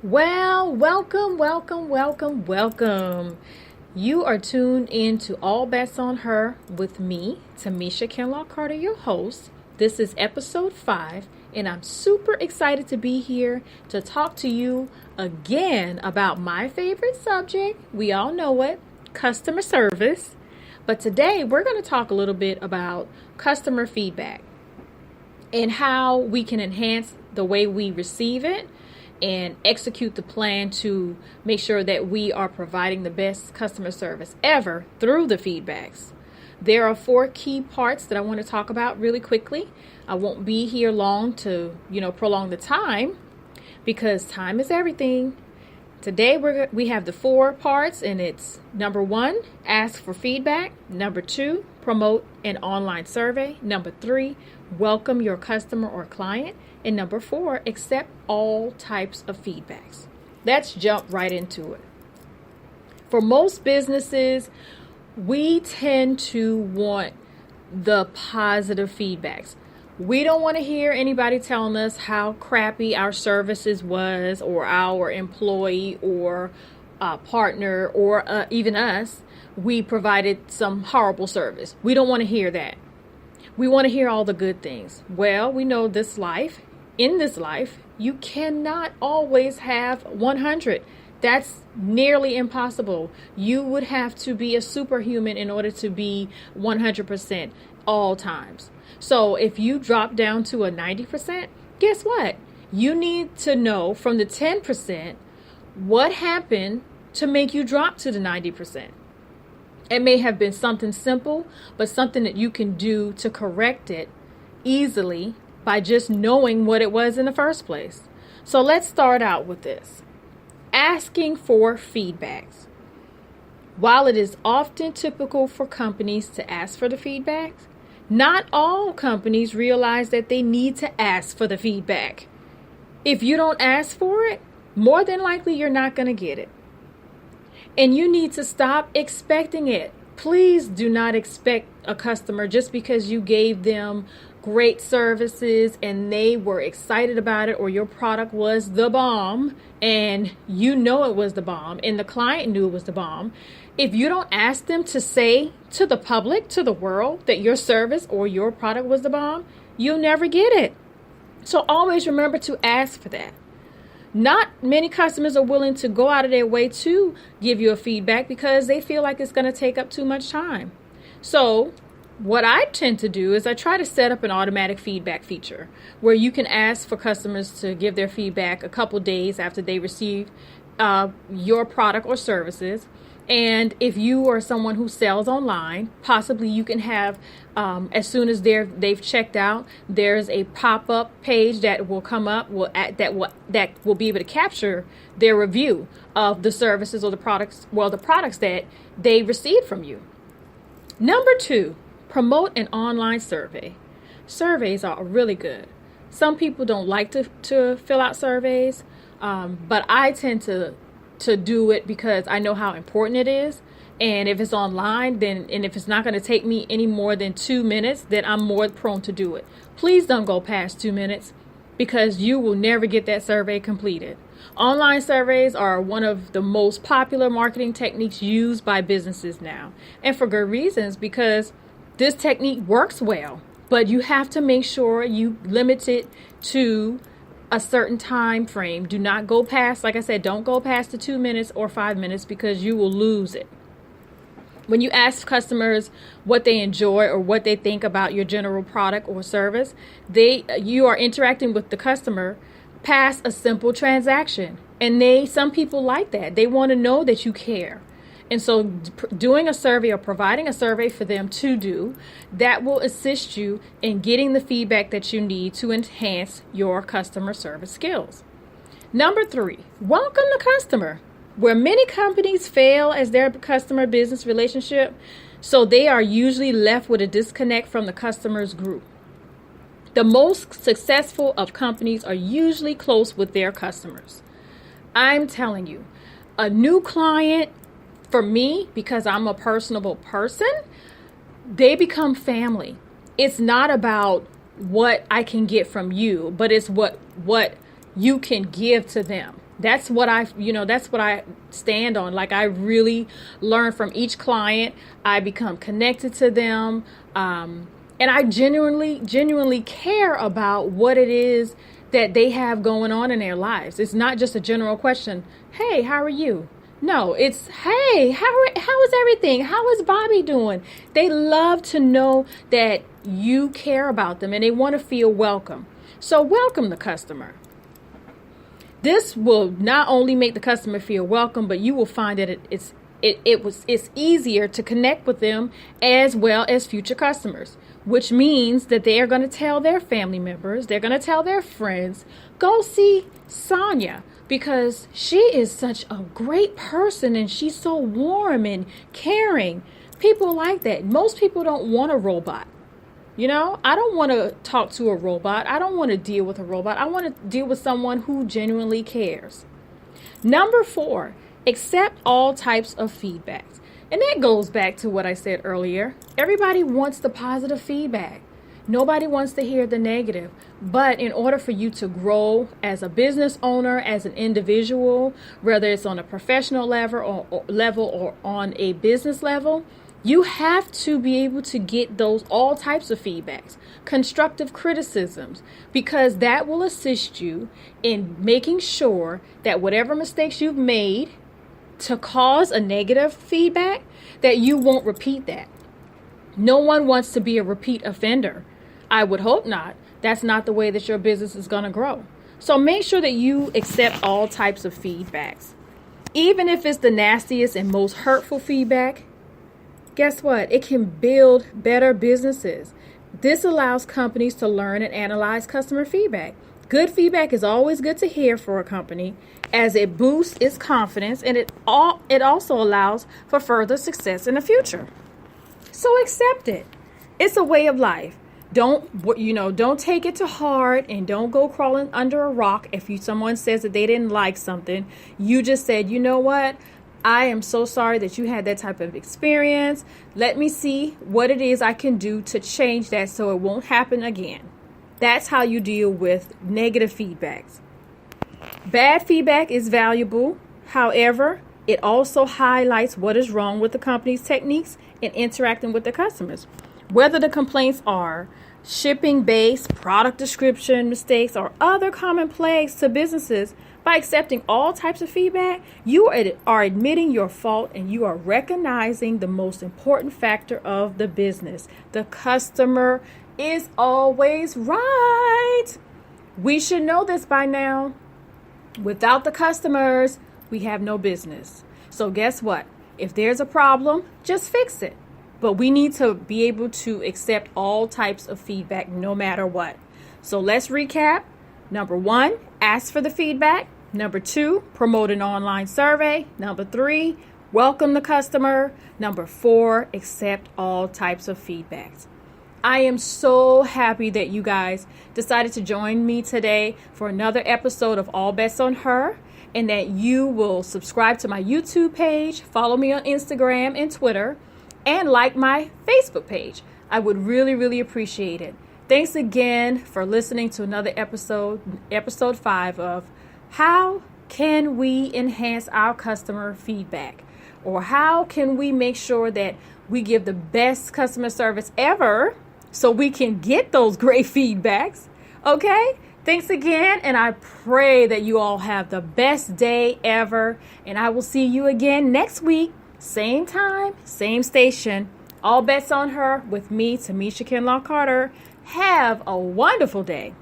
Well, welcome. You are tuned in to All Bets on Her with me, Tamisha Kinloch-Carter, your host. This is episode 5, and I'm super excited to be here to talk to you again about my favorite subject. We all know it, customer service. But today we're going to talk a little bit about customer feedback and how we can enhance the way we receive it and execute the plan to make sure that we are providing the best customer service ever through the feedbacks. There are 4 key parts that I want to talk about really quickly. I won't be here long to, prolong the time because time is everything. Today we have the 4 parts, and it's number 1, ask for feedback. Number 2, promote an online survey. Number 3, welcome your customer or client. And number 4, accept all types of feedbacks. Let's jump right into it. For most businesses, we tend to want the positive feedbacks. We don't want to hear anybody telling us how crappy our services was, or our employee or partner, or even us, we provided some horrible service. We don't want to hear that. We want to hear all the good things. Well, we know in this life, you cannot always have 100. That's nearly impossible. You would have to be a superhuman in order to be 100% all times. So if you drop down to a 90%, guess what? You need to know from the 10% what happened to make you drop to the 90%. It may have been something simple, but something that you can do to correct it easily by just knowing what it was in the first place. So let's start out with this. Asking for feedbacks. While it is often typical for companies to ask for the feedback, not all companies realize that they need to ask for the feedback. If you don't ask for it, more than likely you're not going to get it. And you need to stop expecting it. Please do not expect a customer just because you gave them great services and they were excited about it, or your product was the bomb and you know it was the bomb and the client knew it was the bomb. If you don't ask them to say to the public, to the world, that your service or your product was the bomb, you'll never get it. So always remember to ask for that. Not many customers are willing to go out of their way to give you a feedback because they feel like it's going to take up too much time. So what I tend to do is I try to set up an automatic feedback feature where you can ask for customers to give their feedback a couple days after they receive your product or services. And if you are someone who sells online, possibly you can have, as soon as they've checked out, there's a pop-up page that will come up that will be able to capture their review of the services or the products that they received from you. Number 2, promote an online survey. Surveys are really good. Some people don't like to fill out surveys, but I tend to do it because I know how important it is. And if it's online, and if it's not going to take me any more than 2 minutes, then I'm more prone to do it. Please don't go past 2 minutes because you will never get that survey completed. Online surveys are one of the most popular marketing techniques used by businesses now. And for good reasons, because this technique works well, but you have to make sure you limit it to a certain time frame. Do not go past, like I said, don't go past the 2 minutes or 5 minutes because you will lose it. When you ask customers what they enjoy or what they think about your general product or service, you are interacting with the customer past a simple transaction. And some people like that. They want to know that you care. And so doing a survey or providing a survey for them to do, that will assist you in getting the feedback that you need to enhance your customer service skills. Number 3, welcome the customer. Where many companies fail as their customer business relationship, so they are usually left with a disconnect from the customer's group. The most successful of companies are usually close with their customers. I'm telling you, a new client, for me, because I'm a personable person, they become family. It's not about what I can get from you, but it's what you can give to them. That's what that's what I stand on. Like, I really learn from each client. I become connected to them. And I genuinely care about what it is that they have going on in their lives. It's not just a general question. Hey, how are you? No, it's, hey, how is everything? How is Bobby doing? They love to know that you care about them and they want to feel welcome. So welcome the customer. This will not only make the customer feel welcome, but you will find that it's easier to connect with them as well as future customers, which means that they are going to tell their family members, they're going to tell their friends, go see Sonia because she is such a great person and she's so warm and caring. People like that. Most people don't want a robot. I don't want to talk to a robot. I don't want to deal with a robot. I want to deal with someone who genuinely cares. Number 4, accept all types of feedback. And that goes back to what I said earlier. Everybody wants the positive feedback. Nobody wants to hear the negative. But in order for you to grow as a business owner, as an individual, whether it's on a professional level or on a business level, you have to be able to get those all types of feedbacks, constructive criticisms, because that will assist you in making sure that whatever mistakes you've made to cause a negative feedback, that you won't repeat that. No one wants to be a repeat offender. I would hope not. That's not the way that your business is going to grow. So make sure that you accept all types of feedbacks. Even if it's the nastiest and most hurtful feedback, guess what? It can build better businesses. This allows companies to learn and analyze customer feedback. Good feedback is always good to hear for a company, as it boosts its confidence and it also allows for further success in the future. So accept it. It's a way of life. Don't take it to heart and don't go crawling under a rock if someone says that they didn't like something. You just said, you know what? I am so sorry that you had that type of experience. Let me see what it is I can do to change that so it won't happen again. That's how you deal with negative feedbacks. Bad feedback is valuable. However, it also highlights what is wrong with the company's techniques in interacting with the customers. Whether the complaints are shipping-based, product description mistakes, or other common plagues to businesses, by accepting all types of feedback, you are admitting your fault and you are recognizing the most important factor of the business. The customer is always right. We should know this by now. Without the customers, we have no business. So guess what? If there's a problem, just fix it. But we need to be able to accept all types of feedback no matter what. So let's recap. Number 1, ask for the feedback. Number 2, promote an online survey. Number 3, welcome the customer. Number 4, accept all types of feedbacks. I am so happy that you guys decided to join me today for another episode of All Bets on Her, and that you will subscribe to my YouTube page, follow me on Instagram and Twitter, and like my Facebook page. I would really, really appreciate it. Thanks again for listening to another episode 5 of How Can We Enhance Our Customer Feedback? Or how can we make sure that we give the best customer service ever so we can get those great feedbacks? Okay? Thanks again, and I pray that you all have the best day ever, and I will see you again next week. Same time, same station. All Bets on Her with me, Tamisha Kinloch-Carter. Have a wonderful day.